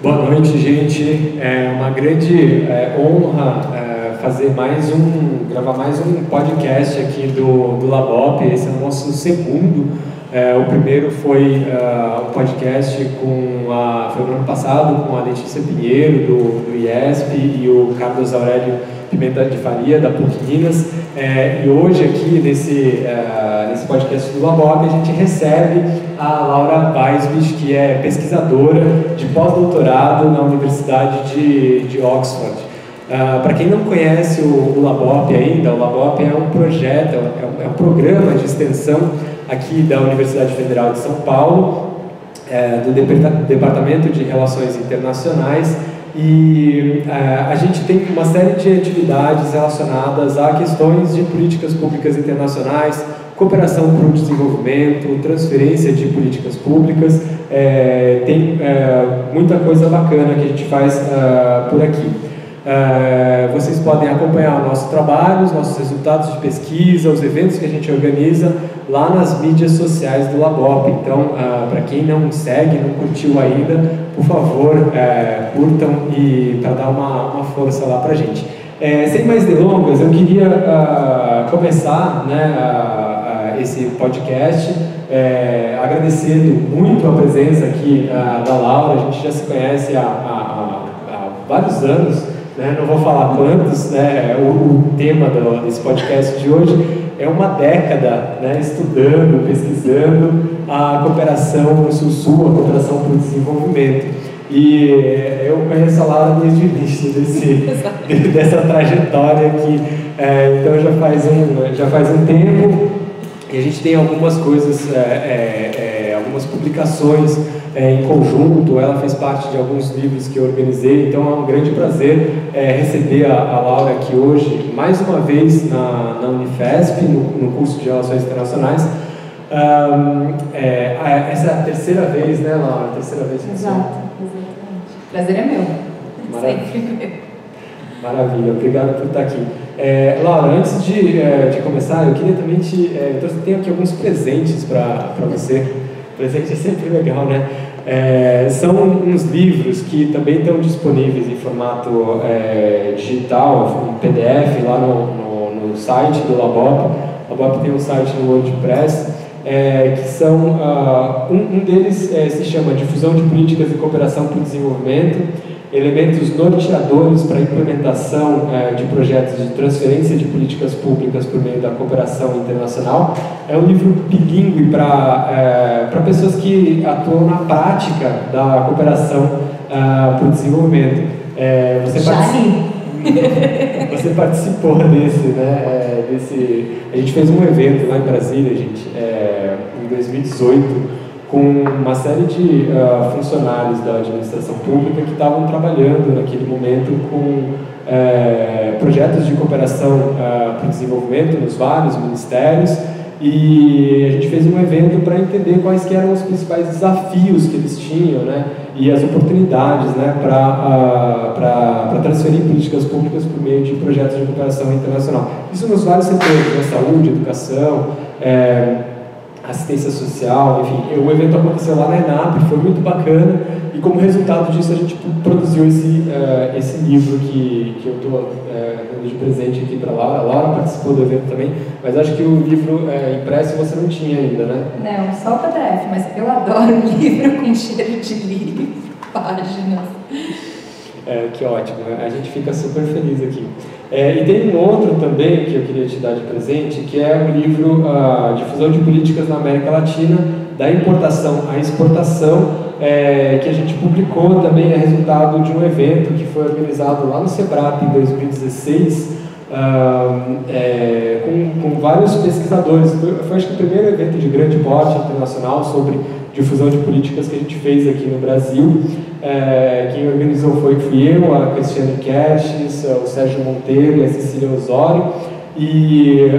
Boa noite, gente. É uma grande honra gravar mais um podcast aqui do Labop. Esse é o nosso segundo. O primeiro foi um podcast foi no ano passado com a Letícia Pinheiro, do IESP, e o Carlos Aurélio Pimenta de Faria, da PUC Minas. E hoje aqui, nesse podcast do Labop, a gente recebe a Laura Weisbich, que é pesquisadora de pós-doutorado na Universidade de Oxford. Para quem não conhece o Labop ainda, o Labop é um projeto, é um programa de extensão aqui da Universidade Federal de São Paulo, do Departamento de Relações Internacionais, e a gente tem uma série de atividades relacionadas a questões de políticas públicas internacionais, cooperação para o desenvolvimento, transferência de políticas públicas. Tem muita coisa bacana que a gente faz por aqui. Vocês podem acompanhar o nosso trabalho, os nossos resultados de pesquisa, os eventos que a gente organiza lá nas mídias sociais do Labop. Então, para quem não segue, não curtiu ainda, por favor, curtam e para dar uma força lá para a gente. Sem mais delongas, eu queria começar esse podcast agradecendo muito a presença aqui da Laura. A gente já se conhece há vários anos. Não vou falar quantos, o tema desse podcast de hoje é uma década estudando, pesquisando a cooperação Sul-Sul, a cooperação para o desenvolvimento. E eu conheço a Laura desde o início dessa trajetória aqui, então já faz um tempo, e a gente tem algumas coisas, algumas publicações em conjunto. Ela fez parte de alguns livros que eu organizei, então é um grande prazer receber a Laura aqui hoje, mais uma vez na Unifesp, no curso de Relações Internacionais. Essa é a terceira vez, né, Laura? Terceira vez que você... Exatamente. Prazer é meu. Sempre. Maravilha, obrigado por estar aqui. Laura, antes de começar, eu queria também tenho aqui alguns presentes para você. Presente é sempre legal, né? São uns livros que também estão disponíveis em formato digital, em PDF, lá no site do Labop. O Labop tem um site no WordPress, que são... um deles se chama Difusão de Políticas e Cooperação para o Desenvolvimento, elementos norteadores para a implementação de projetos de transferência de políticas públicas por meio da cooperação internacional. É um livro bilíngue para pessoas que atuam na prática da cooperação para o desenvolvimento. Você participou desse, a gente fez um evento lá em Brasília, em 2018, com uma série de funcionários da administração pública que estavam trabalhando naquele momento com projetos de cooperação para o desenvolvimento nos vários ministérios, e a gente fez um evento para entender quais que eram os principais desafios que eles tinham, e as oportunidades para transferir políticas públicas por meio de projetos de cooperação internacional. Isso nos vários setores, saúde, educação, assistência social, enfim. O evento aconteceu lá na ENAP, foi muito bacana, e como resultado disso a gente produziu esse livro que eu estou dando de presente aqui para a Laura. A Laura participou do evento também, mas acho que o livro impresso você não tinha ainda, né? Não, só o PDF, mas eu adoro livro com cheiro de livro, páginas. Que ótimo, a gente fica super feliz aqui. E tem um outro também que eu queria te dar de presente, que é o livro Difusão de Políticas na América Latina, da importação à exportação, que a gente publicou também, é resultado de um evento que foi organizado lá no SEBRAP em 2016, com vários pesquisadores. Foi acho que o primeiro evento de grande porte internacional sobre difusão de políticas que a gente fez aqui no Brasil. Quem organizou fui eu, a Cristiane Kershis, o Sérgio Monteiro e a Cecília Osório, e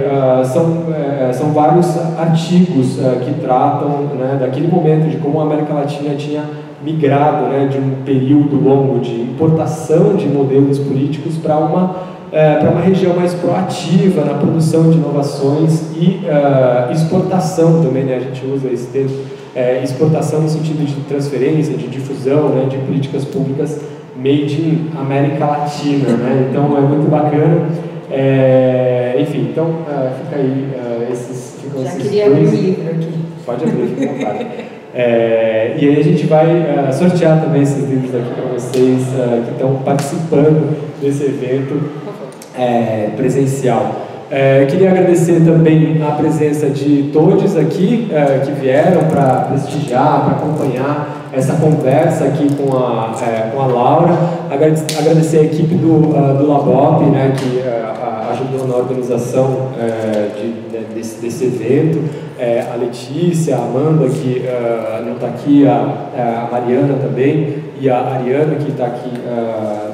são vários artigos que tratam daquele momento, de como a América Latina tinha migrado de um período longo de importação de modelos políticos para uma região mais proativa na produção de inovações e exportação também, a gente usa esse termo, exportação no sentido de transferência, de difusão, né, de políticas públicas made in América Latina, né? Então é muito bacana. Enfim, então fica aí ficam Já esses queria abrir o livro aqui. Pode abrir, fica à vontade. E aí a gente vai sortear também esses livros aqui para vocês que estão participando desse evento presencial. Queria agradecer também a presença de todos aqui que vieram para prestigiar, para acompanhar essa conversa aqui com a Laura. Agradecer a equipe do Labop, né, que ajudou na organização desse evento, a Letícia, a Amanda, que não está aqui, a Mariana também, e a Ariana, que está aqui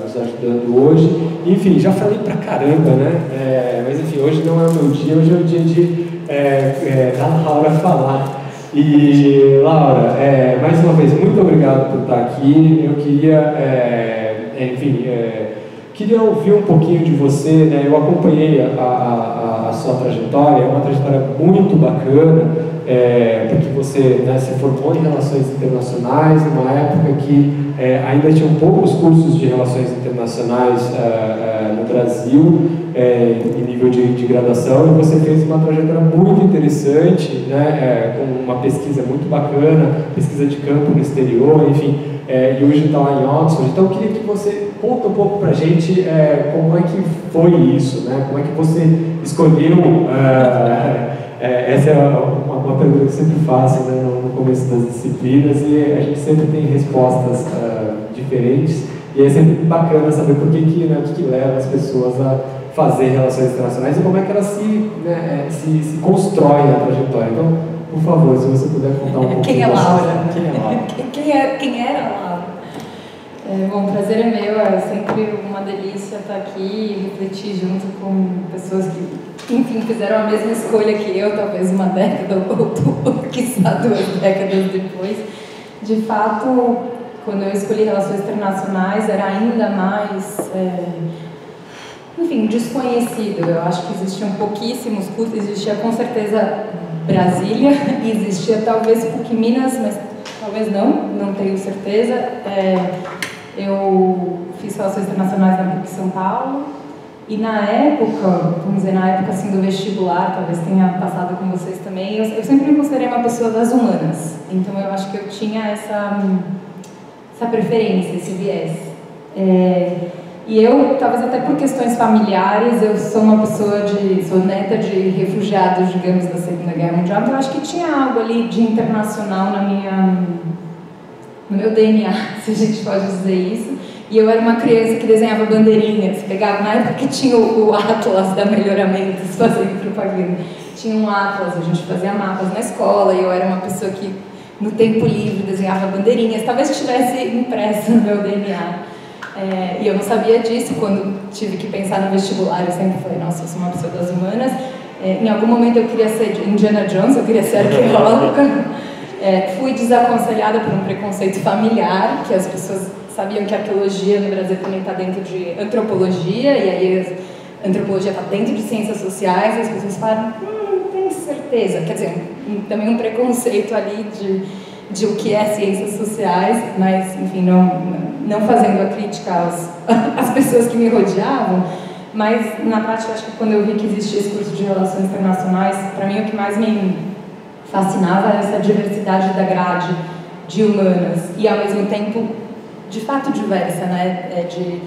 nos ajudando hoje. Enfim, já falei pra caramba, né? Mas enfim, hoje não é o meu dia, hoje é o dia de da Laura falar. E Laura, mais uma vez, muito obrigado por estar aqui. Eu queria, queria ouvir um pouquinho de você, né? Eu acompanhei a sua trajetória, é uma trajetória muito bacana, porque você, né, se formou em Relações Internacionais, numa época que ainda tinham poucos cursos de Relações Internacionais no Brasil, em nível de graduação, e você fez uma trajetória muito interessante, né, com uma pesquisa muito bacana, pesquisa de campo no exterior, enfim, e hoje está lá em Oxford. Então eu queria que você conta um pouco para a gente como é que foi isso, né? Como é que você escolheu, essa é uma pergunta que eu sempre faço, né, no começo das disciplinas, e a gente sempre tem respostas diferentes, e é sempre bacana saber por que leva as pessoas a fazer relações internacionais e como é que elas se constroem a trajetória. Então, por favor, se você puder contar um pouco. Quem é Laura? Quem é Laura? Quem era Laura? Bom, o prazer é meu, é sempre uma delícia estar aqui e refletir junto com pessoas que, enfim, fizeram a mesma escolha que eu, talvez uma década ou quiçá 2 décadas depois. De fato, quando eu escolhi Relações Internacionais, era ainda mais, enfim, desconhecido. Eu acho que existiam pouquíssimos cursos, existia com certeza Brasília, existia talvez PUC Minas, mas talvez não tenho certeza. Eu fiz Relações Internacionais na PUC São Paulo, e na época, vamos dizer, na época assim, do vestibular, talvez tenha passado com vocês também, eu sempre me considerei uma pessoa das humanas, então eu acho que eu tinha essa preferência, esse viés. E eu, talvez até por questões familiares, eu sou sou neta de refugiados, digamos, da Segunda Guerra Mundial, então eu acho que tinha algo ali de internacional no meu DNA, se a gente pode dizer isso. E eu era uma criança que desenhava bandeirinhas, pegava, na época que tinha o Atlas da Melhoramentos, fazendo propaganda. Tinha um Atlas, a gente fazia mapas na escola, e eu era uma pessoa que, no tempo livre, desenhava bandeirinhas, talvez estivesse impressa no meu DNA. E eu não sabia disso quando tive que pensar no vestibular. Eu sempre falei, nossa, eu sou uma pessoa das humanas. Em algum momento eu queria ser Indiana Jones, eu queria ser arqueóloga. Fui desaconselhada por um preconceito familiar, que as pessoas sabiam que a arqueologia no Brasil também está dentro de antropologia, e aí a antropologia está dentro de ciências sociais, e as pessoas falaram, não tenho certeza. Quer dizer, também um preconceito ali de o que é ciências sociais, mas, enfim, não fazendo a crítica às pessoas que me rodeavam, mas, na prática, acho que quando eu vi que existia esse curso de Relações Internacionais, para mim o que mais me fascinava era essa diversidade da grade de humanas, e, ao mesmo tempo, de fato diversa, né? De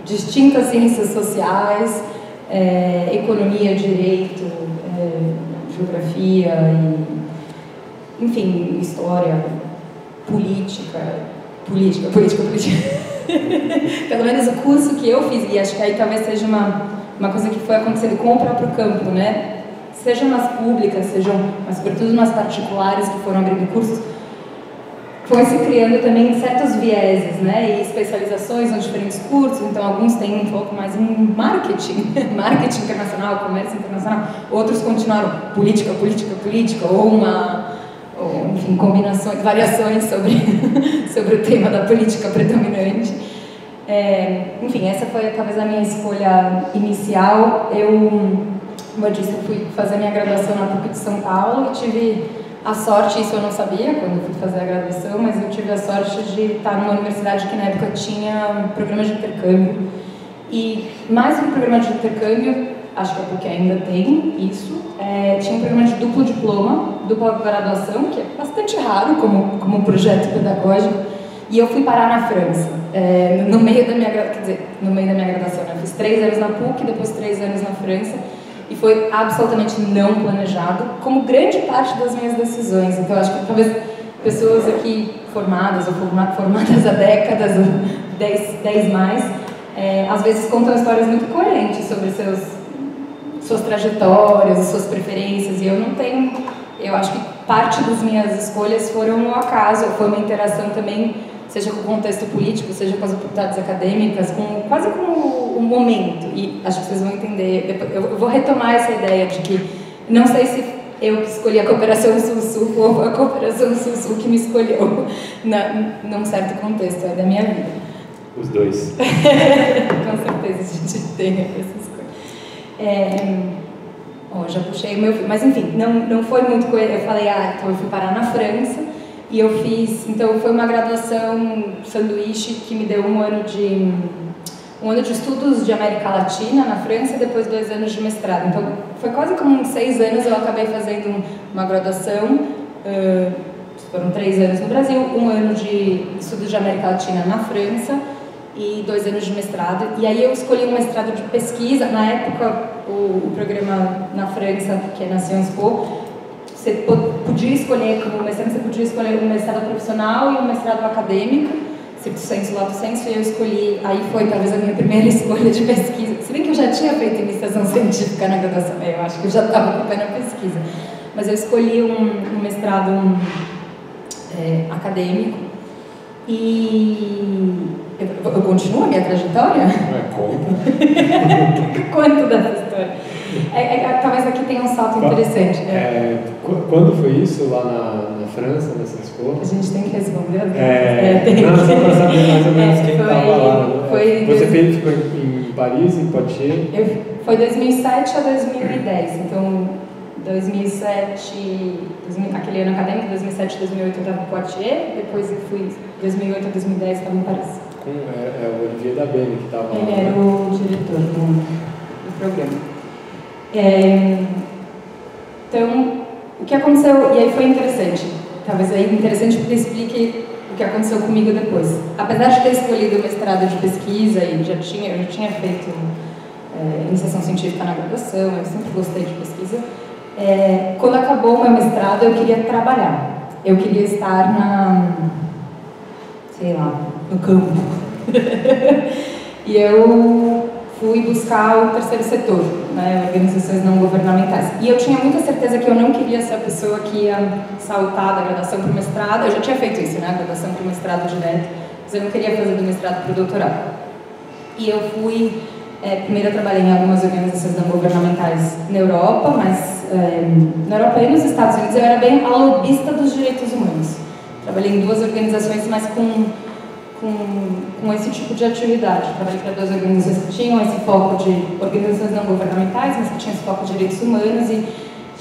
distintas ciências sociais, economia, direito, geografia, enfim, história, política. Pelo menos o curso que eu fiz, e acho que aí talvez seja uma coisa que foi acontecendo com o próprio campo, né? Sejam nas públicas, mas sobretudo nas particulares que foram abrindo cursos, foi se criando também certos vieses, né, e especializações nos diferentes cursos. Então alguns têm um pouco mais em marketing internacional, comércio internacional, outros continuaram política, ou enfim, combinações, variações sobre o tema da política predominante. Enfim, essa foi talvez a minha escolha inicial. Como eu disse, eu fui fazer minha graduação na PUC de São Paulo e tive a sorte, isso eu não sabia quando eu fui fazer a graduação, mas eu tive a sorte de estar numa universidade que na época tinha um programa de intercâmbio. E mais do que programa de intercâmbio, acho que é porque ainda tem isso, tinha um programa de duplo diploma, dupla graduação, que é bastante raro como projeto pedagógico, e eu fui parar na França, no meio da minha graduação. Eu fiz 3 anos na PUC, depois 3 anos na França, e foi absolutamente não planejado, como grande parte das minhas decisões. Então, acho que talvez pessoas aqui formadas, ou formadas há décadas, ou 10 mais, às vezes contam histórias muito coerentes sobre suas trajetórias, suas preferências, e eu não tenho. Eu acho que parte das minhas escolhas foram um acaso, foi uma interação também, seja com o contexto político, seja com as oportunidades acadêmicas, quase com o momento. E acho que vocês vão entender. Eu vou retomar essa ideia de que não sei se eu que escolhi a Cooperação Sul-Sul ou a Cooperação Sul-Sul que me escolheu num certo contexto da minha vida. Os dois. Com certeza a gente tem essas coisas. Já puxei o meu filho, mas enfim, não foi muito coisa. Eu falei, então eu fui parar na França e eu fiz, então foi uma graduação sanduíche que me deu um ano de estudos de América Latina na França e depois 2 anos de mestrado. Então foi quase como uns 6 anos eu acabei fazendo uma graduação, foram 3 anos no Brasil, 1 ano de estudos de América Latina na França e 2 anos de mestrado. E aí eu escolhi um mestrado de pesquisa. Na época, o programa na França, que é na Sciences Po, você podia escolher como mestrado, você podia escolher um mestrado profissional e um mestrado acadêmico, stricto sensu, lato sensu, e eu escolhi, aí foi talvez a minha primeira escolha de pesquisa. Se bem que eu já tinha feito iniciação científica na graduação, eu acho que eu já estava com o pé na pesquisa. Mas eu escolhi um mestrado acadêmico. E eu continuo a minha trajetória? Quanto dessa história? Talvez aqui tenha um salto interessante. Quando foi isso lá na França, nessa escola? A gente tem que responder. Não, só para saber mais ou menos quem estava lá. Você ficou em Paris, em Poitiers? Foi 2007 a 2010, então 2007, aquele ano acadêmico, 2007 a 2008 eu estava em Poitiers, depois eu fui 2008 a 2010 estava em Paris. O Olivier Dabene que estava lá. Ele era o diretor do programa. Então, o que aconteceu, e aí foi interessante, talvez aí interessante porque explique o que aconteceu comigo depois. Apesar de ter escolhido o mestrado de pesquisa e eu já tinha feito iniciação científica na graduação, eu sempre gostei de pesquisa. Quando acabou o meu mestrado, eu queria trabalhar. Eu queria estar no campo. E eu fui buscar o terceiro setor, organizações não governamentais. E eu tinha muita certeza que eu não queria ser a pessoa que ia saltar da graduação para o mestrado. Eu já tinha feito isso, graduação para o mestrado direto, mas eu não queria fazer do mestrado para o doutorado. E eu fui... primeiro eu trabalhei em algumas organizações não governamentais na Europa, mas na Europa e nos Estados Unidos eu era bem a lobista dos direitos humanos. Trabalhei em 2 organizações, mas com esse tipo de atividade. Trabalhei para 2 organizações que tinham esse foco de organizações não governamentais, mas que tinham esse foco de direitos humanos, e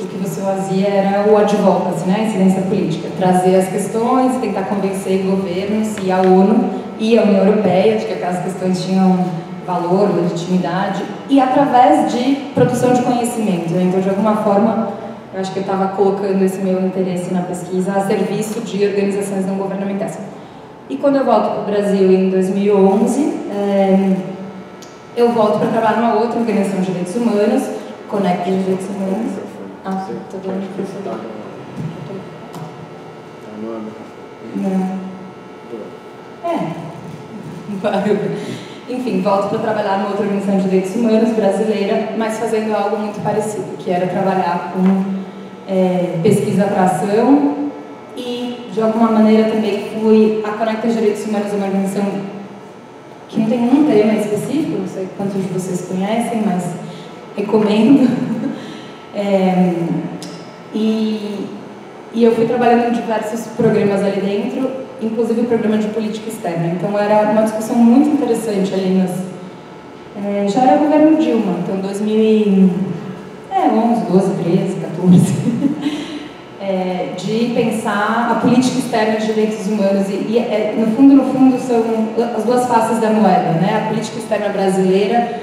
o que você fazia era o advocacy, a incidência política, trazer as questões, tentar convencer governos e a ONU e a União Europeia de que aquelas questões tinham valor, legitimidade, e através de produção de conhecimento. Então, de alguma forma, eu acho que eu estava colocando esse meu interesse na pesquisa a serviço de organizações não governamentais. E quando eu volto para o Brasil em 2011, eu volto para trabalhar numa outra organização de direitos humanos, Conecta de Direitos Humanos. Estou dando microfone. Não. Enfim, volto para trabalhar numa outra organização de direitos humanos brasileira, mas fazendo algo muito parecido, que era trabalhar com pesquisa para ação, e de alguma maneira também a Conecta de Direitos Humanos é uma organização que não tem um tema específico, não sei quantos de vocês conhecem, mas recomendo. E eu fui trabalhando em diversos programas ali dentro, inclusive o programa de política externa. Então era uma discussão muito interessante ali já era o governo Dilma, então 2011, 12, 13, 14, de pensar a política externa de direitos humanos no fundo são as duas faces da moeda, né? A política externa brasileira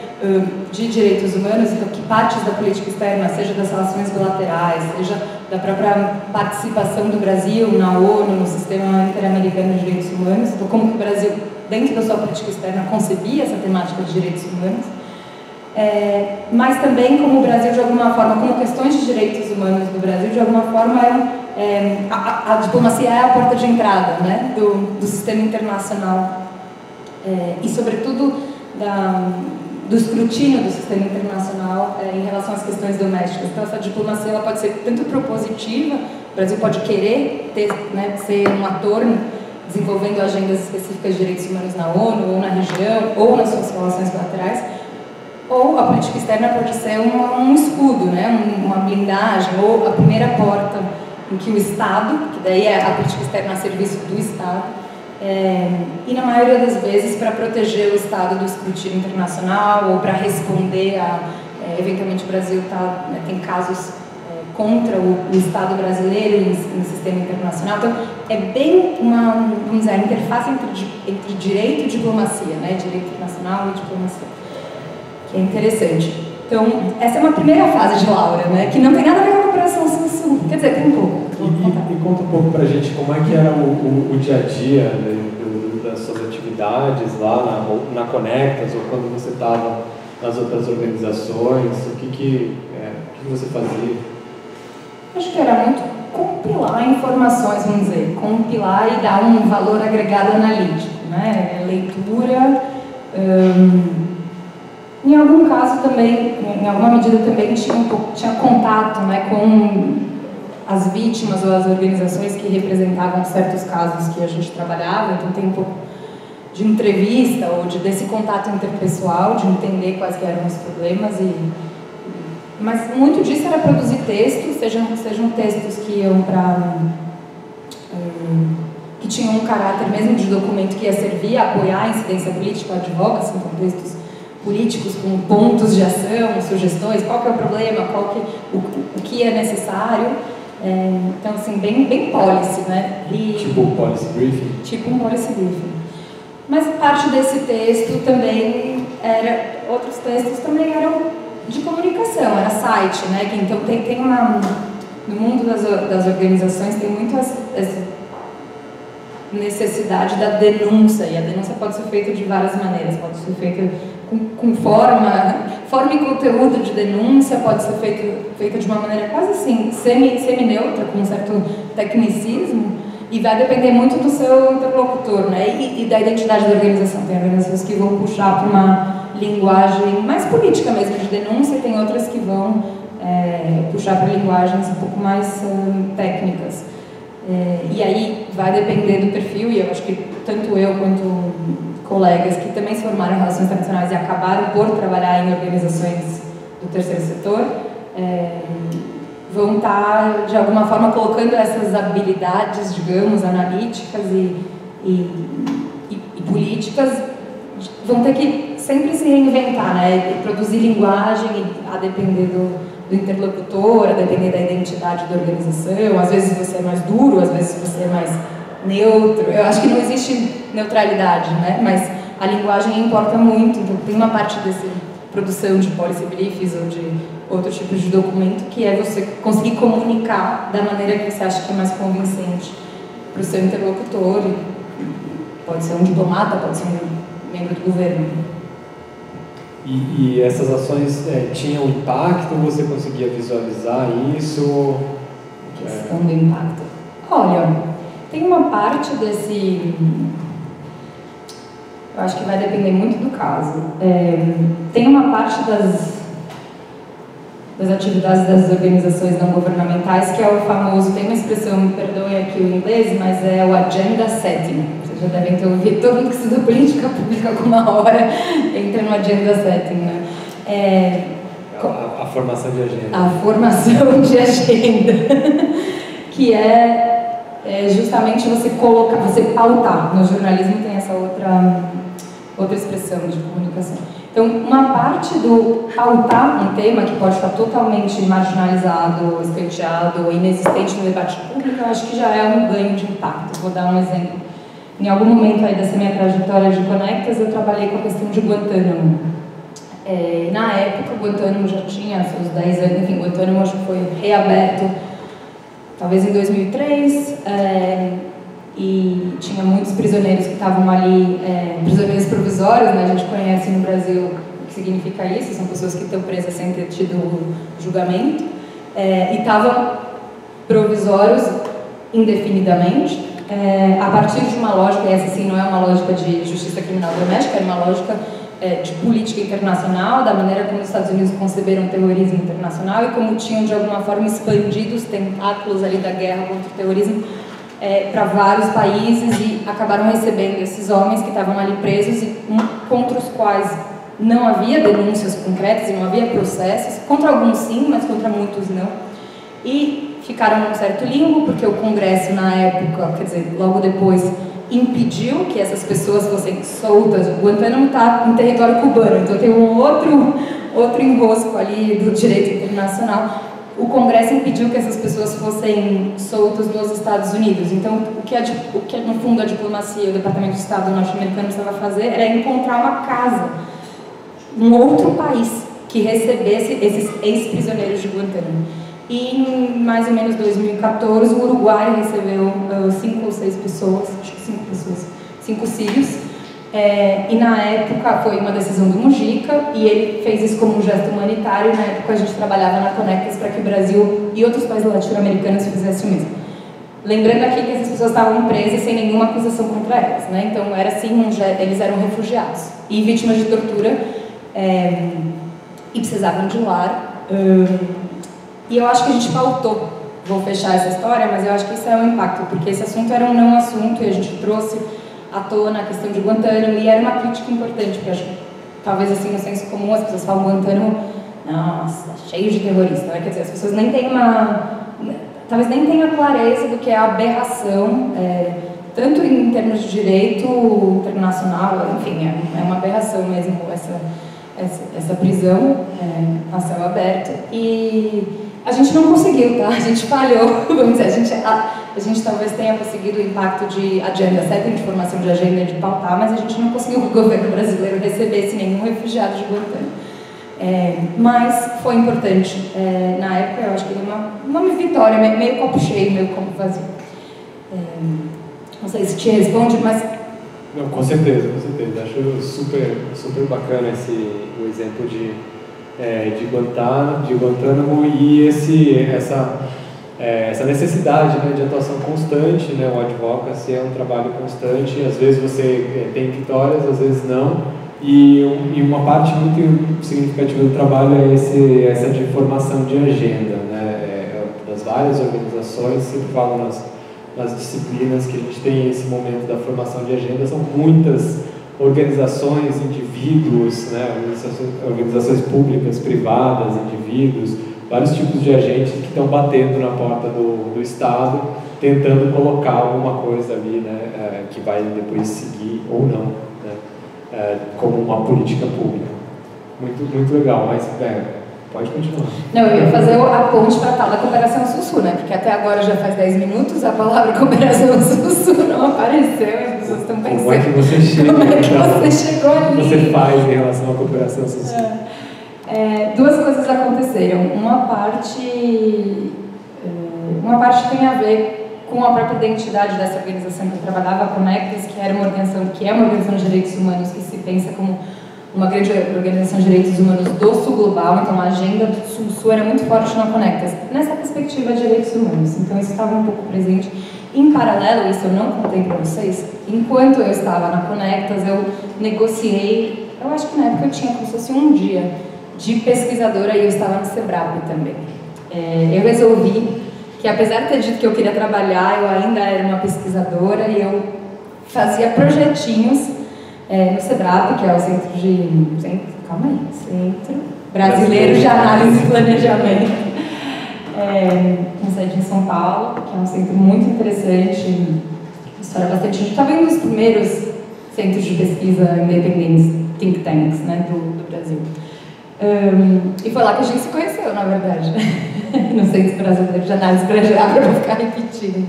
de direitos humanos, então que partes da política externa, seja das relações bilaterais, seja da própria participação do Brasil na ONU, no Sistema Interamericano de Direitos Humanos, então como que o Brasil, dentro da sua política externa, concebia essa temática de direitos humanos, mas também como o Brasil, de alguma forma, como questões de direitos humanos do Brasil, de alguma forma, a diplomacia é a porta de entrada, né, do sistema internacional e, sobretudo, do escrutínio do sistema internacional em relação às questões domésticas. Então, essa diplomacia ela pode ser tanto propositiva, o Brasil pode querer ser um ator desenvolvendo agendas específicas de direitos humanos na ONU, ou na região, ou nas suas relações bilaterais, ou a política externa pode ser um escudo, né? Uma blindagem, ou a primeira porta em que o Estado, que daí é a política externa a serviço do Estado, e na maioria das vezes para proteger o Estado do escrutínio internacional ou para responder eventualmente o Brasil tem casos contra o Estado brasileiro no sistema internacional. Então, é bem vamos dizer, a interface entre direito e diplomacia, né? Direito internacional e diplomacia, que é interessante. Então, essa é uma primeira fase de Laura, né? Que não tem nada a ver com a cooperação sul-sul. Quer dizer, tem um pouco. E conta um pouco pra gente como é que era o dia a dia, né, das suas atividades lá na Conectas, ou quando você estava nas outras organizações, o que você fazia? Acho que era muito compilar informações, vamos dizer, compilar e dar um valor agregado analítico, né? Leitura, em algum caso também, em alguma medida também tinha contato, né, com as vítimas ou as organizações que representavam certos casos que a gente trabalhava, então tem um pouco de entrevista ou desse contato interpessoal, de entender quais que eram os problemas, mas muito disso era produzir textos, sejam textos que iam para que tinham um caráter mesmo de documento que ia servir a apoiar a incidência política, a advocacy, então textos políticos com pontos de ação, sugestões, qual que é o problema, o que é necessário. Então, assim, bem policy, né? Tipo um policy briefing? Tipo um policy briefing. Mas parte desse texto também outros textos também eram de comunicação, era site, né? Que, então, tem no mundo das organizações tem muito essa necessidade da denúncia, e a denúncia pode ser feita de várias maneiras, pode ser feita com forma e conteúdo de denúncia, pode ser feita de uma maneira quase assim, semi-neutra, com um certo tecnicismo, e vai depender muito do seu interlocutor, né? E da identidade da organização. Tem organizações que vão puxar para uma linguagem mais política mesmo, de denúncia, e tem outras que vão puxar para linguagens um pouco mais técnicas. E aí vai depender do perfil, e eu acho que tanto eu quanto colegas que também se formaram em relações internacionais e acabaram por trabalhar em organizações do terceiro setor, vão estar, de alguma forma, colocando essas habilidades, digamos, analíticas e políticas, vão ter que sempre se reinventar, né? E produzir linguagem, a depender do interlocutor, a depender da identidade da organização. Às vezes você é mais duro, às vezes você é mais neutro. Eu acho que não existe neutralidade, né? Mas a linguagem importa muito. Então tem uma parte dessa produção de policy briefs ou de outro tipo de documento que é você conseguir comunicar da maneira que você acha que é mais convincente para o seu interlocutor. Pode ser um diplomata, pode ser um membro do governo. E essas ações tinham impacto? Você conseguia visualizar isso? Questão do impacto. Olha, tem uma parte desse... Eu acho que vai depender muito do caso. Tem uma parte das atividades das organizações não governamentais que é o famoso, tem uma expressão, me perdoem aqui o inglês, mas é o agenda setting. Vocês já devem ter ouvido, todo mundo que estuda política pública alguma hora entra no agenda setting, né? A formação de agenda. A formação de agenda, que é justamente você colocar, você pautar. No jornalismo tem essa outra expressão de comunicação. Então, uma parte do pautar um tema que pode estar totalmente marginalizado, escanteado ou inexistente no debate público, eu acho que já é um ganho de impacto. Vou dar um exemplo. Em algum momento aí dessa minha trajetória de Conectas, eu trabalhei com a questão de Guantánamo. Na época, Guantánamo já tinha seus 10 anos, enfim, Guantánamo acho que foi reaberto talvez em 2003, e tinha muitos prisioneiros que estavam ali, prisioneiros provisórios, né? A gente conhece no Brasil o que significa isso, são pessoas que estão presas sem ter tido julgamento, e estavam provisórios indefinidamente, a partir de uma lógica, e essa sim não é uma lógica de justiça criminal doméstica, é uma lógica de política internacional, da maneira como os Estados Unidos conceberam o terrorismo internacional e como tinham de alguma forma expandido os tentáculos ali da guerra contra o terrorismo para vários países, e acabaram recebendo esses homens que estavam ali presos e contra os quais não havia denúncias concretas e não havia processos, contra alguns sim, mas contra muitos não, e ficaram num certo limbo porque o Congresso na época, quer dizer, logo depois, impediu que essas pessoas fossem soltas. O Guantánamo está em território cubano, então tem um outro enrosco ali do direito internacional. O Congresso impediu que essas pessoas fossem soltas nos Estados Unidos. Então, o que no fundo a diplomacia e o Departamento de Estado norte-americano estava a fazer era encontrar uma casa, um outro país que recebesse esses ex-prisioneiros de Guantánamo. E em mais ou menos 2014, o Uruguai recebeu 5 ou 6 pessoas, acho que 5 pessoas, 5 sírios, e na época foi uma decisão do Mujica, e ele fez isso como um gesto humanitário, e na época a gente trabalhava na Conectas para que o Brasil e outros países latino-americanos fizessem o mesmo. Lembrando aqui que essas pessoas estavam presas sem nenhuma acusação contra elas, né? Então era assim, eles eram refugiados e vítimas de tortura, e precisavam de lar. E eu acho que a gente pautou, vou fechar essa história, mas eu acho que isso é um impacto, porque esse assunto era um não assunto e a gente trouxe à tona a questão de Guantánamo, e era uma crítica importante, porque eu acho que talvez assim no senso comum as pessoas falam Guantánamo, nossa, cheio de terrorista, né? Quer dizer, as pessoas nem têm talvez nem tenham clareza do que é a aberração, tanto em termos de direito internacional, enfim, é uma aberração mesmo essa prisão a céu aberto, e a gente não conseguiu, tá? A gente falhou, vamos dizer, a gente talvez tenha conseguido o impacto de agenda, certa informação de agenda de pautar, mas a gente não conseguiu que o governo brasileiro recebesse nenhum refugiado de Guantánamo. Mas foi importante. Na época, eu acho que uma vitória, meio copo cheio, meio copo vazio. Não sei se te responde, mas... Não, com certeza, com certeza. Acho super bacana o exemplo de Guantánamo e essa necessidade, né, de atuação constante, né? O advocacy é um trabalho constante, às vezes você tem vitórias, às vezes não, e uma parte muito significativa do trabalho é essa de formação de agenda, né? Das várias organizações, sempre falo nas disciplinas que a gente tem esse momento da formação de agenda, são muitas organizações, indivíduos, né, organizações públicas, privadas, indivíduos, vários tipos de agentes que estão batendo na porta do Estado, tentando colocar alguma coisa ali, né, que vai depois seguir ou não, né, como uma política pública. Muito legal, mas pode continuar. Não, eu ia fazer a ponte para a tal da cooperação Sul-Sul, né? Porque até agora já faz 10 minutos, a palavra cooperação Sul-Sul não apareceu, as pessoas estão pensando. Como é que você chega? Como é que você chegou ali? O que você faz em relação à cooperação Sul-Sul? Duas coisas aconteceram. Uma parte tem a ver com a própria identidade dessa organização que eu trabalhava, a Conectas, que é uma organização de direitos humanos que se pensa como uma grande organização de direitos humanos do Sul Global, então a agenda do Sul-Sul era muito forte na Conectas, nessa perspectiva de direitos humanos, então isso estava um pouco presente. Em paralelo, isso eu não contei para vocês, enquanto eu estava na Conectas, eu negociei, eu acho que na época eu tinha como se fosse um dia de pesquisadora e eu estava no SEBRAP também. Eu resolvi que, apesar de ter dito que eu queria trabalhar, eu ainda era uma pesquisadora e eu fazia projetinhos no SEBRAP, que é o Centro Brasileiro de Análise e Planejamento, com sede em São Paulo, que é um centro muito interessante, história bastante... A gente está vendo os primeiros centros de pesquisa independentes think tanks, né, do Brasil. E foi lá que a gente se conheceu, na verdade, no Centro Brasileiro de Análise Planejável, para ficar repetindo.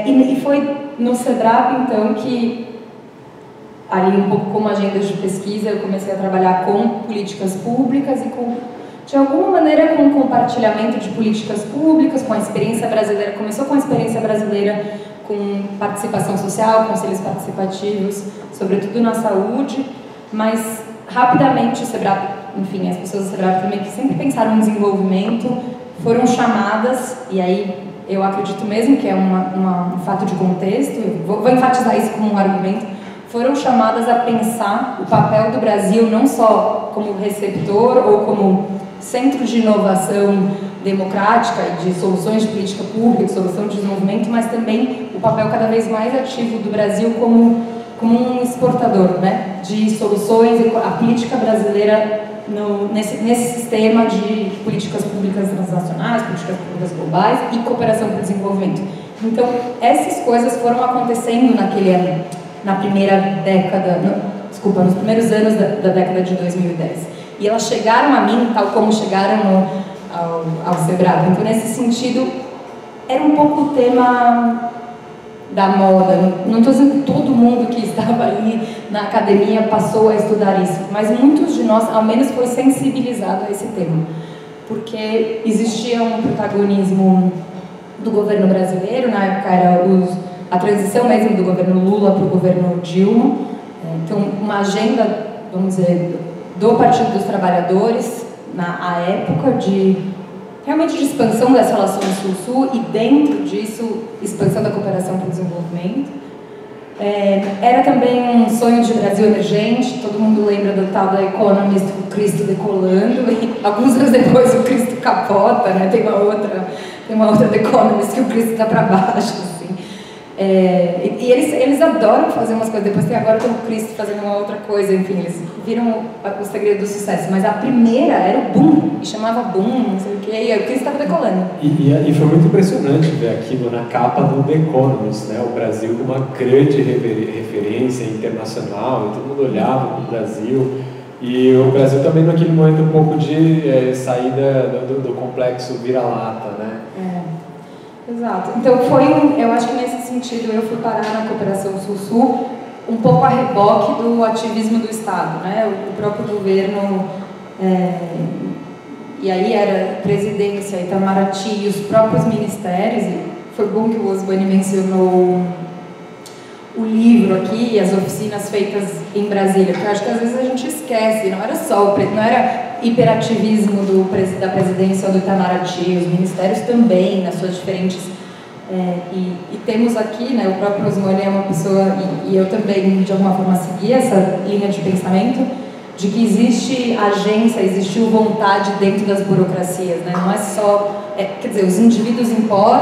E foi no CEBRAP, então, que, ali um pouco como agendas de pesquisa, eu comecei a trabalhar com políticas públicas e de alguma maneira com o compartilhamento de políticas públicas, com a experiência brasileira. Começou com a experiência brasileira, com participação social, conselhos participativos, sobretudo na saúde, mas rapidamente o CEBRAP, enfim, as pessoas do CEBRAP também, que sempre pensaram em desenvolvimento, foram chamadas, e aí eu acredito mesmo que é um fato de contexto, vou enfatizar isso como um argumento, foram chamadas a pensar o papel do Brasil não só como receptor ou como centro de inovação democrática e de soluções de política pública, de solução de desenvolvimento, mas também o papel cada vez mais ativo do Brasil como um exportador, né, de soluções, a política brasileira nesse sistema de políticas públicas transnacionais, políticas públicas globais e cooperação para o desenvolvimento. Então, essas coisas foram acontecendo na primeira década, nos primeiros anos da década de 2010. E elas chegaram a mim, tal como chegaram ao CEBRAP. Então, nesse sentido, era um pouco o tema da moda. Não estou dizendo que todo mundo que estava ali na academia passou a estudar isso, mas muitos de nós, ao menos, foi sensibilizado a esse tema. Porque existia um protagonismo do governo brasileiro, na época era a transição mesmo do governo Lula para o governo Dilma. Então, uma agenda, vamos dizer, do Partido dos Trabalhadores, na época, realmente de expansão das relações Sul-Sul e, dentro disso, expansão da cooperação para o desenvolvimento. Era também um sonho de Brasil emergente, todo mundo lembra do tal da Economist, o Cristo decolando, e alguns anos depois o Cristo capota, né? Tem uma outra do Economist que o Cristo está para baixo, assim. E eles adoram fazer umas coisas, depois agora tem o Cristo fazendo uma outra coisa, enfim, eles viram o segredo do sucesso, mas a primeira era o boom, e chamava boom, não sei o que, e o Cristo estava decolando. E foi muito impressionante ver aquilo na capa do The Economist, né? O Brasil com uma grande referência internacional, e todo mundo olhava para o Brasil, e o Brasil também naquele momento um pouco de saída do complexo vira-lata, né? Exato. Então eu acho que nesse sentido eu fui parar na cooperação Sul-Sul um pouco a reboque do ativismo do Estado, né? O próprio governo, e aí era presidência, Itamaraty e os próprios ministérios, e foi bom que o Osbani mencionou o livro aqui, as oficinas feitas em Brasília, porque eu acho que às vezes a gente esquece, não era hiperativismo da presidência ou do Itamaraty, os ministérios também, nas suas diferentes... E temos aqui, né, o próprio Osmani é uma pessoa, e eu também, de alguma forma, segui essa linha de pensamento, de que existe agência, existiu vontade dentro das burocracias, né? Não é só... quer dizer, os indivíduos importam,